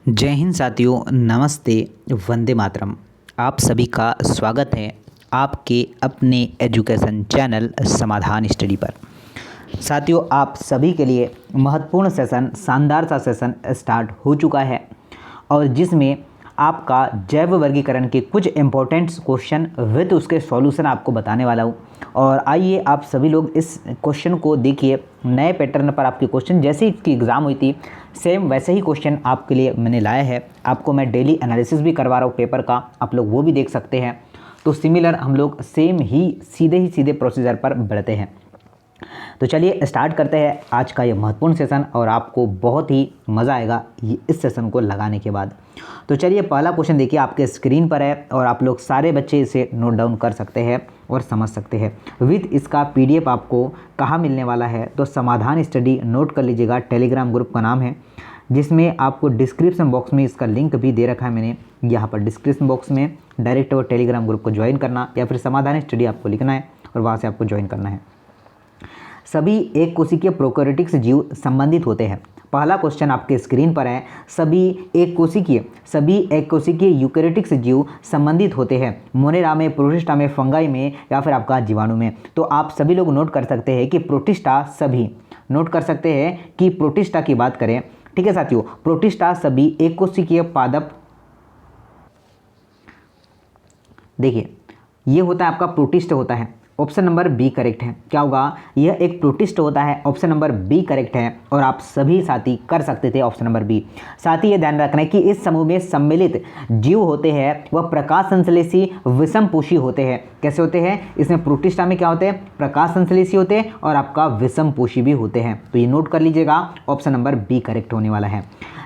जय हिंद साथियों, नमस्ते, वंदे मातरम। आप सभी का स्वागत है आपके अपने एजुकेशन चैनल समाधान स्टडी पर। साथियों, आप सभी के लिए महत्वपूर्ण सेशन, शानदार सा सेशन स्टार्ट हो चुका है और जिसमें आपका जैव वर्गीकरण के कुछ इम्पोर्टेंट क्वेश्चन विद उसके सॉल्यूशन आपको बताने वाला हूँ। और आइए आप सभी लोग इस क्वेश्चन को देखिए। नए पैटर्न पर आपके क्वेश्चन जैसे ही इसकी एग्ज़ाम हुई थी सेम वैसे ही क्वेश्चन आपके लिए मैंने लाया है। आपको मैं डेली एनालिसिस भी करवा रहा हूँ पेपर का, आप लोग वो भी देख सकते हैं। तो सिमिलर हम लोग सेम ही सीधे प्रोसीजर पर बढ़ते हैं। तो चलिए स्टार्ट करते हैं आज का ये महत्वपूर्ण सेशन और आपको बहुत ही मज़ा आएगा ये इस सेशन को लगाने के बाद। तो चलिए पहला क्वेश्चन देखिए, आपके स्क्रीन पर है और आप लोग सारे बच्चे इसे नोट डाउन कर सकते हैं और समझ सकते हैं। विद इसका पीडीएफ आपको कहाँ मिलने वाला है, तो समाधान स्टडी नोट कर लीजिएगा, टेलीग्राम ग्रुप का नाम है, जिसमें आपको डिस्क्रिप्शन बॉक्स में इसका लिंक भी दे रखा है मैंने यहाँ पर। डिस्क्रिप्शन बॉक्स में डायरेक्ट वो टेलीग्राम ग्रुप को ज्वाइन करना या फिर समाधान स्टडी आपको लिखना है और वहाँ से आपको ज्वाइन करना है। सभी एक कोशिकीय प्रोकैरियोटिक जीव संबंधित होते हैं। पहला क्वेश्चन आपके स्क्रीन पर है, सभी एक कोशिकीय यूकैरियोटिक जीव संबंधित होते हैं। मोनेरा में, प्रोटिस्टा में, फंगाई में या फिर आपका जीवाणु में। तो आप सभी लोग नोट कर सकते हैं कि प्रोटिस्टा सभी, नोट कर सकते हैं कि प्रोटिस्टा की बात करें, ठीक है साथियों, प्रोटिस्टा सभी एक कोशिकीय पादप, देखिए ये होता है आपका प्रोटिस्ट होता है। ऑप्शन नंबर बी करेक्ट है। क्या होगा, यह एक प्रोटिस्ट होता है। ऑप्शन नंबर बी करेक्ट है और आप सभी साथी कर सकते थे ऑप्शन नंबर बी। साथ ही ये ध्यान रखना है कि इस समूह में सम्मिलित जीव होते हैं वह प्रकाश संश्लेषी विषमपोषी होते हैं। कैसे होते हैं, इसमें प्रोटिस्टा में क्या होते हैं, प्रकाश संश्लेषी होते हैं और आपका विषमपोषी भी होते हैं। तो ये नोट कर लीजिएगा, ऑप्शन नंबर बी करेक्ट होने वाला है।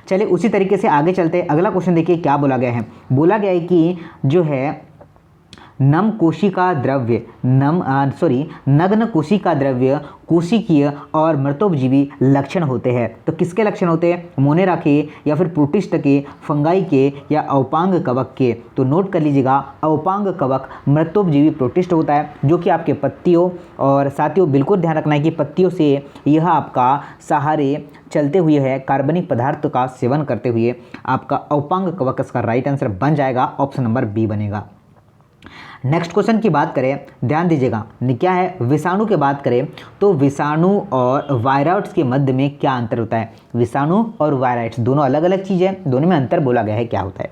चलिए उसी तरीके से आगे चलते हैं। अगला क्वेश्चन देखिए क्या बोला गया है। बोला गया है कि जो है नग्न कोशिका द्रव्य कोशिकीय और मृतोपजीवी लक्षण होते हैं। तो किसके लक्षण होते हैं, मोनेरा के या फिर प्रोटिस्ट के, फंगाई के या अवपांग कवक के। तो नोट कर लीजिएगा, अवपांग कवक मृतोपजीवी प्रोटिस्ट होता है जो कि आपके पत्तियों, और साथियों बिल्कुल ध्यान रखना है कि पत्तियों से यह आपका सहारे चलते हुए है, कार्बनिक पदार्थ का सेवन करते हुए आपका अवपांग कवक इसका राइट आंसर बन जाएगा, ऑप्शन नंबर बी बनेगा। नेक्स्ट क्वेश्चन की बात करें, ध्यान दीजिएगा, क्या है, विषाणु की बात करें तो विषाणु और वायरॉइड्स के मध्य में क्या अंतर होता है। विषाणु और वायरॉइड्स दोनों अलग अलग चीज़ है, दोनों में अंतर बोला गया है, क्या होता है।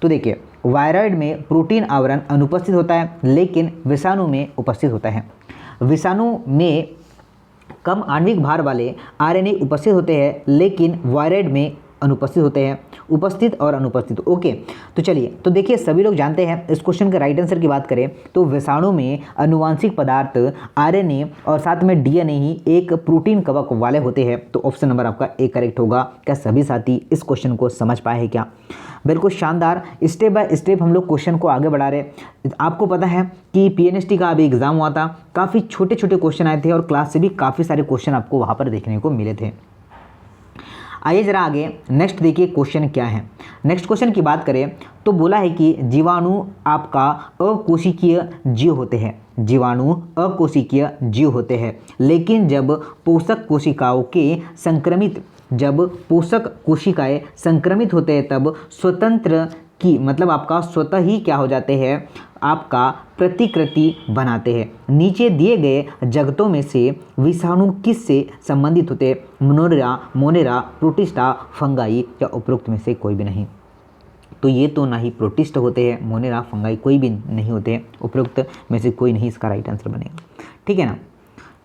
तो देखिए वायरॉइड में प्रोटीन आवरण अनुपस्थित होता है लेकिन विषाणु में उपस्थित होता है। विषाणु में कम आणविक भार वाले आरएनए उपस्थित होते हैं लेकिन वायरॉइड में अनुपस्थित होते हैं, उपस्थित और अनुपस्थित। ओके, तो चलिए, तो देखिए सभी लोग जानते हैं इस क्वेश्चन के राइट आंसर की बात करें तो विषाणु में अनुवांशिक पदार्थ आरएनए और साथ में डीएनए ही एक प्रोटीन कवक वाले होते हैं। तो ऑप्शन नंबर आपका ए करेक्ट होगा। क्या सभी साथी इस क्वेश्चन को समझ पाए हैं क्या? बिल्कुल शानदार, स्टेप बाय स्टेप हम लोग क्वेश्चन को आगे बढ़ा रहे। आपको पता है कि पीएनएसटी का अभी एग्जाम हुआ था, काफ़ी छोटे छोटे क्वेश्चन आए थे और क्लास से भी काफ़ी सारे क्वेश्चन आपको वहाँ पर देखने को मिले थे। आइए जरा आगे नेक्स्ट देखिए क्वेश्चन क्या है। नेक्स्ट क्वेश्चन की बात करें तो बोला है कि जीवाणु आपका अकोशिकीय जीव होते हैं। जीवाणु अकोशिकीय जीव होते हैं लेकिन जब पोषक कोशिकाएं संक्रमित होते हैं तब स्वतंत्र की, मतलब आपका स्वतः ही क्या हो जाते हैं, आपका प्रतिकृति बनाते हैं। नीचे दिए गए जगतों में से विषाणु किस से संबंधित होते हैं, मोनेरा, प्रोटिस्टा, फंगाई या उपरोक्त में से कोई भी नहीं। तो ये तो ना ही प्रोटिस्ट होते हैं, मोनेरा, फंगाई कोई भी नहीं होते हैं, उपरोक्त में से कोई नहीं इसका राइट आंसर बनेगा, ठीक है ना।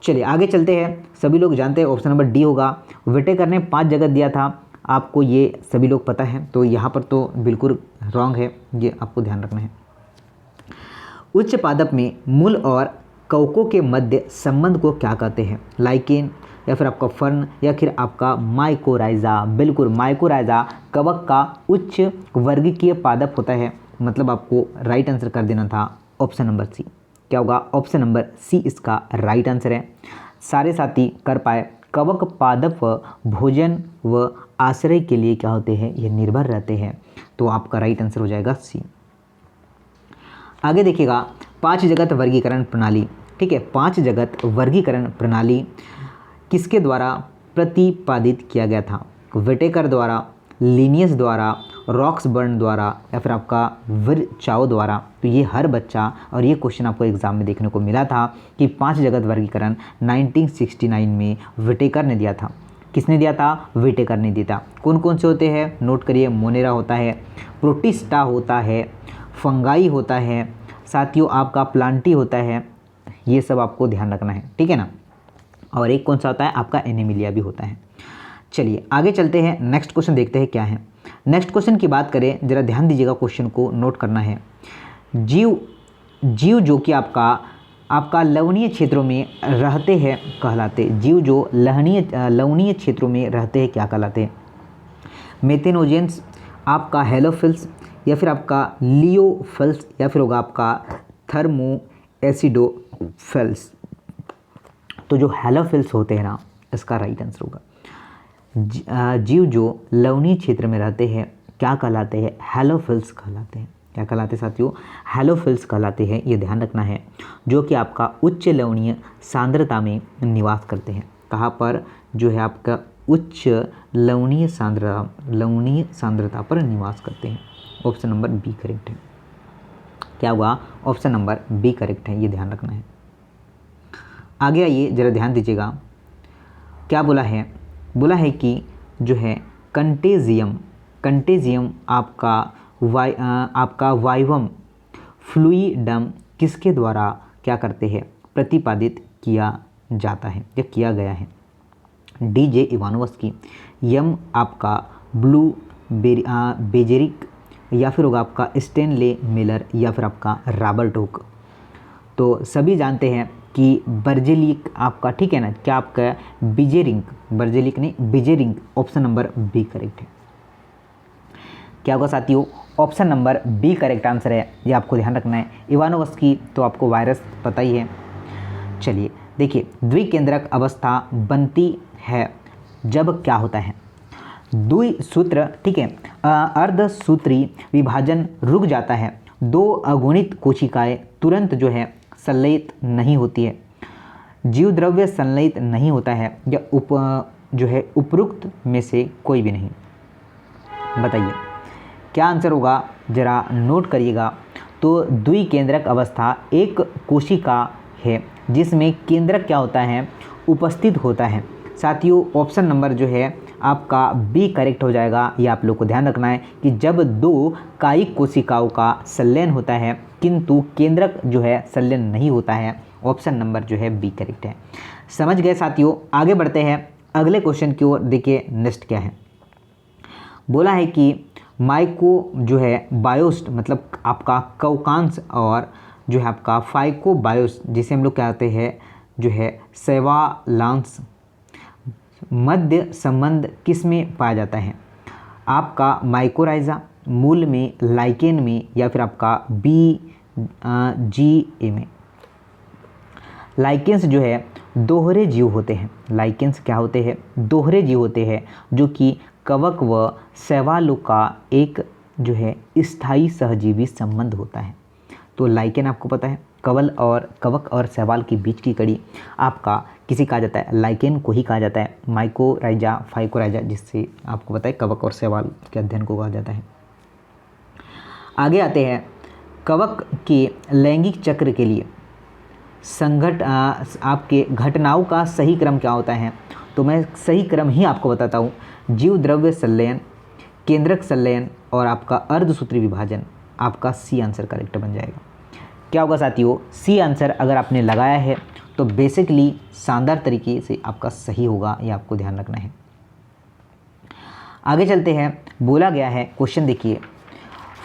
चलिए आगे चलते हैं। सभी लोग जानते हैं ऑप्शन नंबर डी होगा। विटेकर ने 5 जगत दिया था, आपको ये सभी लोग पता है, तो यहाँ पर तो बिल्कुल रॉन्ग है, ये आपको ध्यान रखना है। उच्च पादप में मूल और कवकों के मध्य संबंध को क्या कहते हैं, लाइकेन या फिर आपका फर्न या फिर आपका माइकोराइजा। बिल्कुल माइकोराइजा कवक का उच्च वर्गीय पादप होता है, मतलब आपको राइट आंसर कर देना था ऑप्शन नंबर सी। क्या होगा, ऑप्शन नंबर सी इसका राइट आंसर है। सारे साथी कर पाए। कवक पादप भोजन व आश्रय के लिए क्या होते हैं, ये निर्भर रहते हैं। तो आपका राइट आंसर हो जाएगा सी। आगे देखिएगा 5 जगत वर्गीकरण प्रणाली, ठीक है। 5 जगत वर्गीकरण प्रणाली किसके द्वारा प्रतिपादित किया गया था, विटेकर द्वारा, लीनियस द्वारा, रॉक्सबर्न द्वारा या फिर आपका विरचाओ द्वारा। तो ये हर बच्चा, और ये क्वेश्चन आपको एग्जाम में देखने को मिला था कि 5 जगत वर्गीकरण 1969 में विटेकर ने दिया था। किसने दिया था? विटेकर ने दिया था। कौन कौन से होते हैं? नोट करिए, मोनेरा होता है, प्रोटिस्टा होता है, फंगाई होता है, साथियों आपका प्लांटी होता है, ये सब आपको ध्यान रखना है, ठीक है ना। और एक कौन सा होता है? आपका एनिमिलिया भी होता है। चलिए आगे चलते हैं, नेक्स्ट क्वेश्चन देखते हैं क्या है। नेक्स्ट क्वेश्चन की बात करें, जरा ध्यान दीजिएगा, क्वेश्चन को नोट करना है। जीव जो कि आपका लवणीय क्षेत्रों में रहते हैं कहलाते, जीव जो लवणीय क्षेत्रों में रहते हैं क्या कहलाते हैं? मेथेनोजेंस, आपका हेलोफिल्स, या फिर आपका लियोफिल्स, या फिर होगा आपका थर्मो एसिडोफिल्स। तो जो हेलोफिल्स होते हैं ना, इसका राइट आंसर होगा। जीव जो लवणीय क्षेत्र में रहते हैं क्या कहलाते हैं? हेलोफिल्स कहलाते हैं। क्या कहलाते हैं साथियों? हेलोफिल्स कहलाते हैं, ये ध्यान रखना है। जो कि आपका उच्च लवणीय सांद्रता में निवास करते हैं। कहाँ पर? जो है आपका उच्च लवणीय सांद्रता पर निवास करते हैं। ऑप्शन नंबर बी करेक्ट है। क्या होगा? ऑप्शन नंबर बी करेक्ट है, ये ध्यान रखना है। आगे आइए, जरा ध्यान दीजिएगा, क्या बोला है? बोला है कि जो है कंटेजियम आपका वाइवम फ्लूइडम किसके द्वारा क्या करते हैं? प्रतिपादित किया जाता है या किया गया है? डीजे इवानोव्स्की, यम आपका ब्लू बेजेरिक, या फिर होगा आपका स्टेनले मिलर, या फिर आपका रॉबर्ट हुक। तो सभी जानते हैं कि बर्जेलिक आपका, ठीक है ना, क्या आपका बिजेरिंग, बर्जेलिक नहीं बिजेरिंग, ऑप्शन नंबर बी करेक्ट है। क्या होगा साथियों? Option number B correct answer है, ये आपको ध्यान रखना है। इवानोव्स्की तो आपको वायरस पता ही है। चलिए देखिए, द्विकेंद्रक अवस्था बनती है जब क्या होता है? द्विसूत्र, ठीक है, अर्धसूत्री विभाजन रुक जाता है, 2 अगुणित कोशिकाएं तुरंत जो है संलयित नहीं होती है, जीव द्रव्य संलयित नहीं होता है, या उपरोक्त में से कोई भी नहीं। बताइए क्या आंसर होगा? जरा नोट करिएगा। तो द्विकेंद्रक अवस्था एक कोशिका है जिसमें केंद्रक क्या होता है? उपस्थित होता है। साथियों ऑप्शन नंबर जो है आपका बी करेक्ट हो जाएगा। ये आप लोग को ध्यान रखना है कि जब 2 कायिक कोशिकाओं का संलयन होता है किंतु केंद्रक जो है संलयन नहीं होता है, ऑप्शन नंबर जो है बी करेक्ट है। समझ गए साथियों? आगे बढ़ते हैं अगले क्वेश्चन की ओर। देखिए नेक्स्ट क्या है। बोला है कि माइको जो है बायोस्ट, मतलब आपका कौकांस, और जो है आपका फाइकोबायोस, जिसे हम लोग कहते हैं जो है सेवालांस, मध्य संबंध किस में पाया जाता है? आपका माइकोराइजा, मूल में, लाइकेन में, या फिर आपका BGA में। लाइकेंस जो है दोहरे जीव होते हैं। लाइकेंस क्या होते हैं? दोहरे जीव होते हैं, जो कि कवक व शैवालों का एक जो है स्थायी सहजीवी संबंध होता है। तो लाइकेन आपको पता है, कवक और शैवाल के बीच की कड़ी आपका किसी कहा जाता है? लाइकेन को ही कहा जाता है। माइकोराइजा, फाइकोराइजा, जिससे आपको पता है कवक और शैवाल के अध्ययन को कहा जाता है। आगे आते हैं, कवक के लैंगिक चक्र के लिए आपके घटनाओं का सही क्रम क्या होता है? तो मैं सही क्रम ही आपको बताता हूँ। जीव द्रव्य संलयन, केंद्रक संलयन, और आपका अर्धसूत्री विभाजन। आपका सी आंसर करेक्ट बन जाएगा। क्या होगा साथियों? सी आंसर अगर आपने लगाया है तो बेसिकली शानदार तरीके से आपका सही होगा, ये आपको ध्यान रखना है। आगे चलते हैं। बोला गया है, क्वेश्चन देखिए,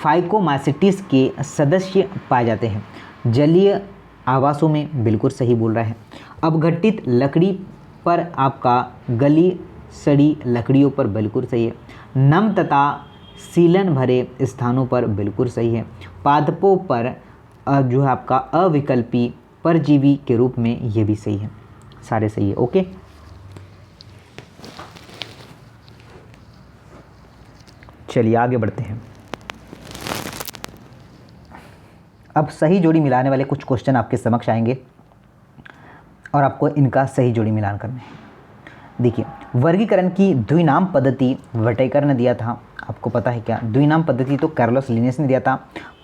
फाइकोमाइसिटिस के सदस्य पाए जाते हैं जलीय आवासों में। बिल्कुल सही बोल रहा है। अपघटित लकड़ी पर, आपका गली सड़ी लकड़ियों पर। बिल्कुल सही है। नम तथा सीलन भरे स्थानों पर। बिल्कुल सही है। पादपों पर जो है आपका अविकल्पी परजीवी के रूप में। ये भी सही है, सारे सही है। ओके, चलिए आगे बढ़ते हैं। अब सही जोड़ी मिलाने वाले कुछ क्वेश्चन आपके समक्ष आएंगे और आपको इनका सही जोड़ी मिलान करना है। देखिए, वर्गीकरण की द्विनाम पद्धति वटेकर ने दिया था, आपको पता है क्या? द्विनाम पद्धति तो कार्लोस लिनेस ने दिया था,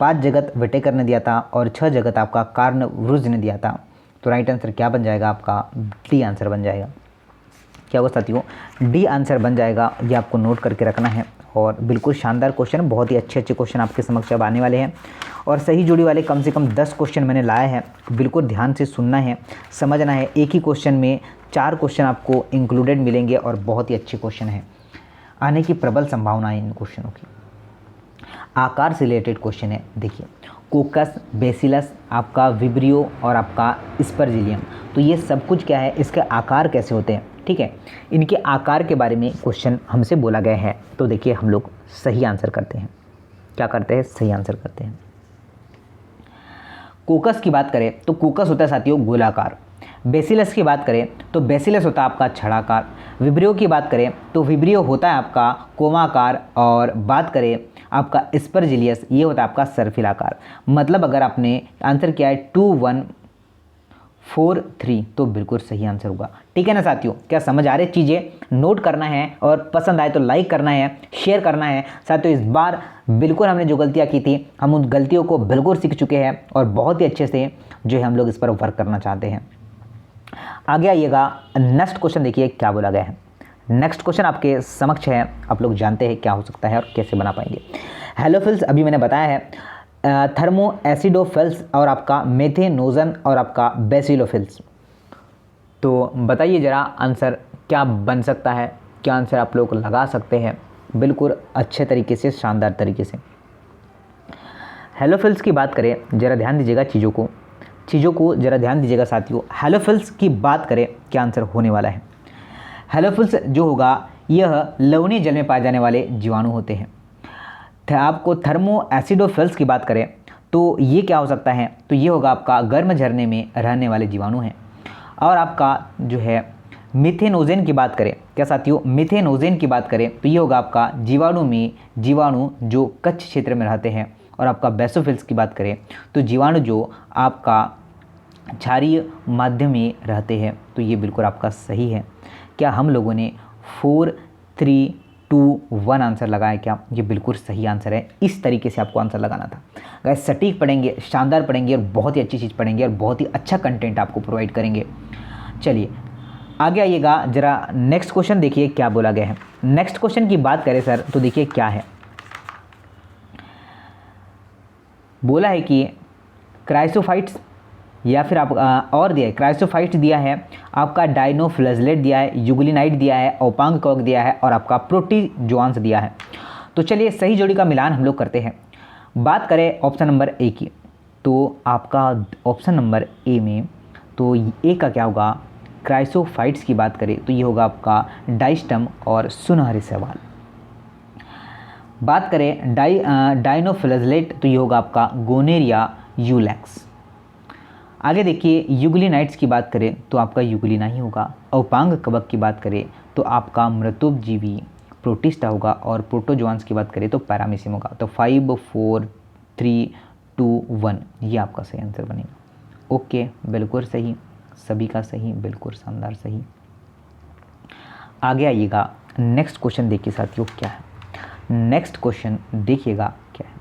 5 जगत वटेकर ने दिया था और 6 जगत आपका कार्ल वुर्ज ने दिया था। तो राइट आंसर क्या बन जाएगा आपका? डी आंसर बन जाएगा। क्या होगा साथियों? डी आंसर बन जाएगा। ये आपको नोट करके रखना है और बिल्कुल शानदार क्वेश्चन, बहुत ही अच्छे क्वेश्चन आपके समक्ष अब आने वाले हैं और सही जोड़ी वाले कम से कम 10 क्वेश्चन मैंने लाए हैं। बिल्कुल ध्यान से सुनना है, समझना है। एक ही क्वेश्चन में 4 क्वेश्चन आपको इंक्लूडेड मिलेंगे और बहुत ही अच्छे क्वेश्चन हैं, आने की प्रबल संभावना है इन क्वेश्चनों की। आकार से रिलेटेड क्वेश्चन है। देखिए, कोकस, बेसिलस, आपका विब्रियो और आपका स्पर्जिलियम, तो ये सब कुछ क्या है, इसके आकार कैसे होते हैं, ठीक है, इनके आकार के बारे में क्वेश्चन हमसे बोला गया है। तो देखिए हम लोग सही आंसर करते हैं। क्या करते हैं? सही आंसर करते हैं। कोकस की बात करें तो कोकस होता है साथियों गोलाकार। बेसिलस की बात करें तो बेसिलस होता है आपका छड़ाकार। विब्रियो की बात करें तो विब्रियो होता है आपका कोमाकार। और बात करें आपका स्पर्जिलियस, ये होता है आपका सर्फिलाकार। मतलब अगर आपने आंसर किया है 2 1 4 3 तो बिल्कुल सही आंसर होगा। ठीक है ना साथियों? क्या समझ आ रही चीज़ें? नोट करना है और पसंद आए तो लाइक करना है, शेयर करना है। साथियों इस बार बिल्कुल हमने जो गलतियां की थी, हम उन गलतियों को बिल्कुल सीख चुके हैं और बहुत ही अच्छे से जो है हम लोग इस पर वर्क करना चाहते हैं। आगे आइएगा, नेक्स्ट क्वेश्चन देखिए क्या बोला गया है। नेक्स्ट क्वेश्चन आपके समक्ष है, आप लोग जानते हैं क्या हो सकता है और कैसे बना पाएंगे। हेलोफिल्स अभी मैंने बताया है, थर्मो एसिडोफिल्स और आपका मेथेनोजन और आपका बेसिलोफिल्स। तो बताइए ज़रा आंसर क्या बन सकता है, क्या आंसर आप लोग लगा सकते हैं बिल्कुल अच्छे तरीके से, शानदार तरीके से। हेलोफिल्स की बात करें, ज़रा ध्यान दीजिएगा चीज़ों को ज़रा ध्यान दीजिएगा साथियों। हेलोफिल्स की बात करें, क्या आंसर होने वाला है? हेलोफिल्स जो होगा यह लवणीय जल में पाए जाने वाले जीवाणु होते हैं। आपको थर्मो एसिडोफिल्स की बात करें तो ये क्या हो सकता है? तो ये होगा आपका गर्म झरने में रहने वाले जीवाणु हैं। और आपका जो है मिथेनोजेन की बात करें, क्या साथियों? मिथेनोजेन की बात करें तो ये होगा आपका जीवाणु जो कच्छ क्षेत्र में रहते हैं। और आपका बेसोफिल्स की बात करें तो जीवाणु जो आपका क्षारीय माध्यम में रहते हैं। तो ये बिल्कुल आपका सही है। क्या हम लोगों ने 4 3 2 1 आंसर लगाया? क्या ये बिल्कुल सही आंसर है। इस तरीके से आपको आंसर लगाना था। गाइस सटीक पढ़ेंगे, शानदार पढ़ेंगे और बहुत ही अच्छी चीज़ पढ़ेंगे और बहुत ही अच्छा कंटेंट आपको प्रोवाइड करेंगे। चलिए आगे आइएगा, जरा नेक्स्ट क्वेश्चन देखिए क्या बोला गया है। नेक्स्ट क्वेश्चन की बात करें सर तो देखिए क्या है, बोला है कि क्राइसोफाइट्स या फिर आप और दिया है, क्राइसोफाइट्स दिया है, आपका डाइनोफ्लैजेलेट दिया है, यूग्लिनाइट दिया है, औपांग कवक दिया है और आपका प्रोटीजोआंस दिया है। तो चलिए सही जोड़ी का मिलान हम लोग करते हैं। बात करें ऑप्शन नंबर ए की, तो आपका ऑप्शन नंबर ए में तो ए का क्या होगा? क्राइसोफाइट्स की बात करें तो ये होगा आपका डाइस्टम और सुनहरे सवाल। बात करें डाइनोफ्लैजेलेट तो ये होगा आपका गोनेरिया यूलैक्स। आगे देखिए यूग्लिनाइट्स की बात करें तो आपका यूग्लिना ही होगा। औपांग कवक की बात करें तो आपका मृतोपजीवी प्रोटिस्टा होगा और प्रोटोजोआंस की बात करें तो पैरामीसियम होगा। तो 5 4 3 2 1 ये आपका सही आंसर बनेगा। ओके बिल्कुल सही, सभी का सही, बिल्कुल शानदार सही। आगे आइएगा, नेक्स्ट क्वेश्चन देखिए साथियों क्या है। नेक्स्ट क्वेश्चन देखिएगा क्या है।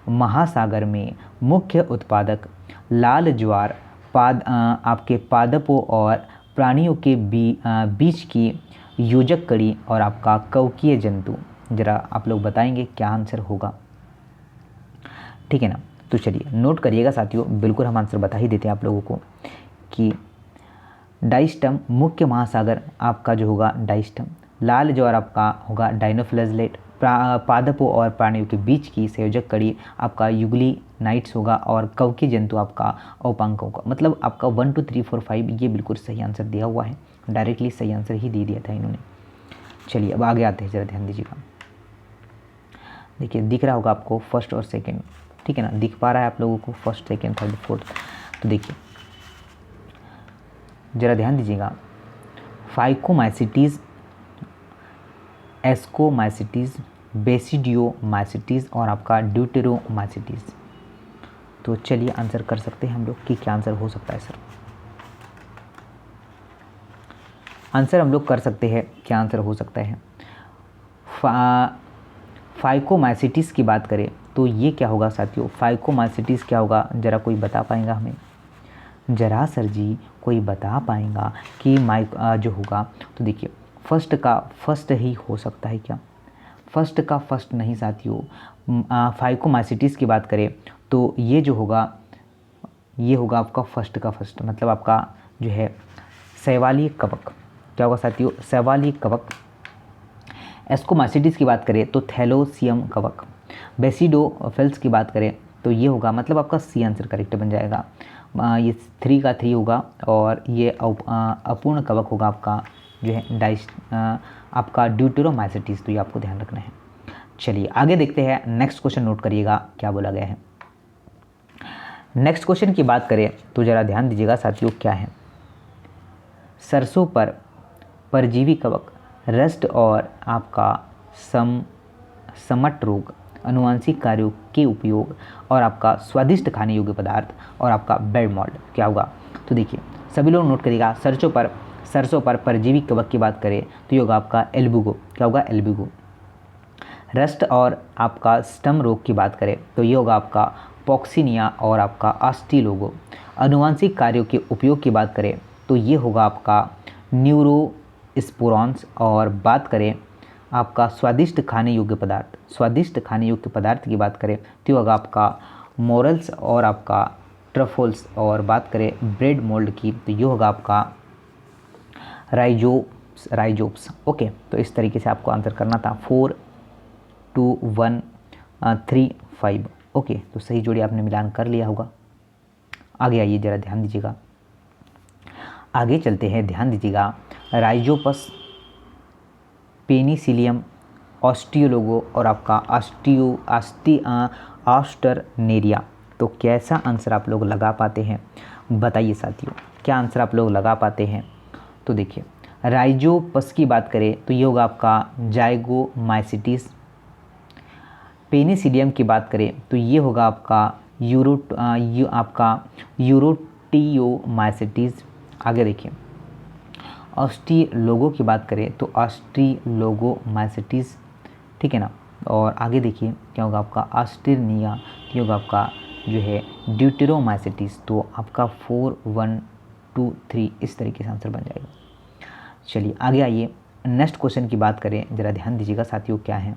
महासागर में मुख्य उत्पादक लाल ज्वार आपके पादपों और प्राणियों के बीच की योजक कड़ी और आपका कवकीय जंतु, जरा आप लोग बताएंगे क्या आंसर होगा? ठीक है ना? तो चलिए नोट करिएगा साथियों, बिल्कुल हम आंसर बता ही देते हैं आप लोगों को कि डाइस्टम मुख्य महासागर आपका जो होगा डाइस्टम, लाल ज्वार आपका होगा डाइनोफ्लैजेलेट, पादपों और प्राणियों के बीच की संयोजक कड़ी आपका यूग्लिनाइट्स होगा और कवकीय जंतु आपका औपांग कवक। मतलब आपका 1 2 3 4 5 ये बिल्कुल सही आंसर दिया हुआ है, डायरेक्टली सही आंसर ही दे दिया था इन्होंने। चलिए अब आगे आते हैं, ज़रा ध्यान दीजिएगा। देखिए दिख रहा होगा आपको फर्स्ट और सेकेंड, ठीक है ना? दिख पा रहा है आप लोगों को फर्स्ट सेकेंड थर्ड फोर्थ? तो देखिए ज़रा ध्यान दीजिएगा, फाइकोमाइसिटीज़, एस्कोमाइसिटीज़, बेसिडियोमाइसिटीज़ और आपका ड्यूटेरोमाइसिटीज़। तो चलिए आंसर कर सकते हैं हम लोग कि क्या आंसर हो सकता है सर। आंसर हम लोग कर सकते हैं, क्या आंसर हो सकता है? फाइकोमाइसिटिस की बात करें तो ये क्या होगा साथियों? फाइकोमाइसिटिस क्या होगा, ज़रा कोई बता पाएगा हमें? जरा सर जी कोई बता पाएगा कि जो होगा? तो देखिए फर्स्ट का फर्स्ट ही हो सकता है क्या? फर्स्ट का फर्स्ट नहीं साथियों। फाइकोमाइसिटिस की बात करें तो ये जो होगा, ये होगा आपका फर्स्ट का फर्स्ट, मतलब आपका जो है शैवालीय कवक। क्या होगा साथियों? शैवालीय कवक। एस्कोमाइसिटिस की बात करें तो थैलोसियम कवक। बेसिडोफिल्स की बात करें तो ये होगा, मतलब आपका सी आंसर करेक्ट बन जाएगा। ये 3 का 3 होगा और ये अपूर्ण कवक होगा आपका जो है आपका ड्यूटेरोमाइसिटिस, तो ये आपको ध्यान रखना है। चलिए आगे देखते हैं, नेक्स्ट क्वेश्चन नोट करिएगा क्या बोला गया है। नेक्स्ट क्वेश्चन की बात करें तो ज़रा ध्यान दीजिएगा साथियों, क्या है? सरसों पर परजीवी कवक, रस्ट और आपका समट रोग, अनुवांशिक कार्यों के उपयोग और आपका स्वादिष्ट खाने योग्य पदार्थ और आपका बेड मॉल्ड क्या होगा? तो देखिए सभी लोग नोट करिएगा, सरसों पर परजीवी कवक की बात करें तो ये होगा आपका एल्बुगो। क्या होगा? एल्बुगो। रस्ट और आपका स्टम रोग की बात करें तो ये होगा आपका पॉक्सिनिया और आपका आस्टिलोगो। अनुवांशिक कार्यों के उपयोग की बात करें तो ये होगा आपका न्यूरोस्पोरॉन्स। और बात करें आपका स्वादिष्ट खाने योग्य पदार्थ की बात करें तो ये होगा आपका मोरल्स और आपका ट्रफल्स। और बात करें ब्रेड मोल्ड की तो ये होगा आपका राइजोप्स। ओके, तो इस तरीके से आपको आंसर करना था। 4 2 1 3 5। ओके, तो सही जोड़ी आपने मिलान कर लिया होगा। आगे आइए ज़रा ध्यान दीजिएगा, आगे चलते हैं, ध्यान दीजिएगा। राइजोपस, पेनिसिलियम, ऑस्टियोलोगो और आपका ऑस्टरनेरिया। तो कैसा आंसर आप लोग लगा पाते हैं बताइए साथियों, क्या आंसर आप लोग लगा पाते हैं? तो देखिए राइजोपस की बात करें तो ये होगा आपका जाइगोमाइसिटिस। पेनिसिलियम की बात करें तो ये होगा आपका यूरोटियोमाइसिटिस। आगे देखिए ऑस्टिलोगो की बात करें तो ऑस्टिलोगोमाइसिटिस, ठीक है ना। और आगे देखिए क्या होगा आपका ऑस्टरनिया, ये होगा आपका जो है ड्यूटेरोमाइसिटिस। तो आपका 4 1 2 3 इस तरीके से आंसर बन जाएगा। चलिए आगे आइए, नेक्स्ट क्वेश्चन की बात करें, ज़रा ध्यान दीजिएगा साथियों, क्या है,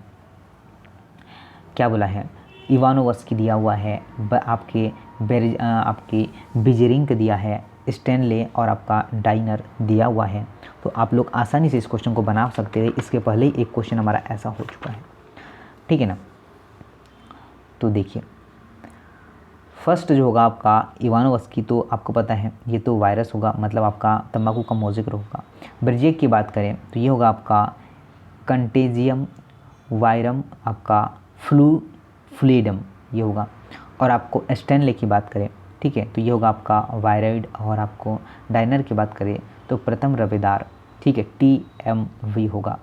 क्या बोला है? इवानोवस्की दिया हुआ है, आपके बिजरिंक दिया है, स्टेनले और आपका डाइनर दिया हुआ है। तो आप लोग आसानी से इस क्वेश्चन को बना सकते हैं। इसके पहले ही एक क्वेश्चन हमारा ऐसा हो चुका है, ठीक है ना। तो देखिए फर्स्ट जो होगा आपका इवानोवस्की, तो आपको पता है ये तो वायरस होगा, मतलब आपका तंबाकू का मोजिक्र होगा। ब्रिजेक की बात करें तो ये होगा आपका कंटेजियम वायरम, आपका फ्लूइडम ये होगा। और आपको स्टेनले की बात करें, ठीक है, तो ये होगा आपका वायरॉइड। और आपको डाइनर की बात करें तो प्रथम रवेदार, ठीक है, TMV होगा।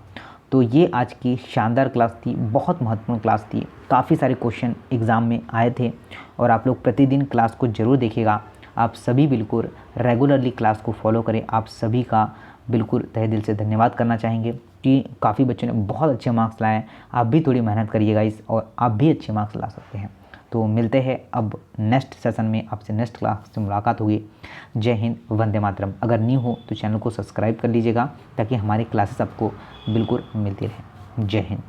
तो ये आज की शानदार क्लास थी, बहुत महत्वपूर्ण क्लास थी। काफ़ी सारे क्वेश्चन एग्ज़ाम में आए थे और आप लोग प्रतिदिन क्लास को ज़रूर देखिएगा। आप सभी बिल्कुल रेगुलरली क्लास को फॉलो करें। आप सभी का बिल्कुल तहे दिल से धन्यवाद करना चाहेंगे कि काफ़ी बच्चों ने बहुत अच्छे मार्क्स लाए। आप भी थोड़ी मेहनत करिएगा इस, और आप भी अच्छे मार्क्स ला सकते हैं। तो मिलते हैं अब नेक्स्ट सेशन में, आपसे नेक्स्ट क्लास से मुलाकात होगी। जय हिंद, वंदे मातरम। अगर न्यू हो तो चैनल को सब्सक्राइब कर लीजिएगा ताकि हमारी क्लासेस आपको बिल्कुल मिलती रहे। जय हिंद।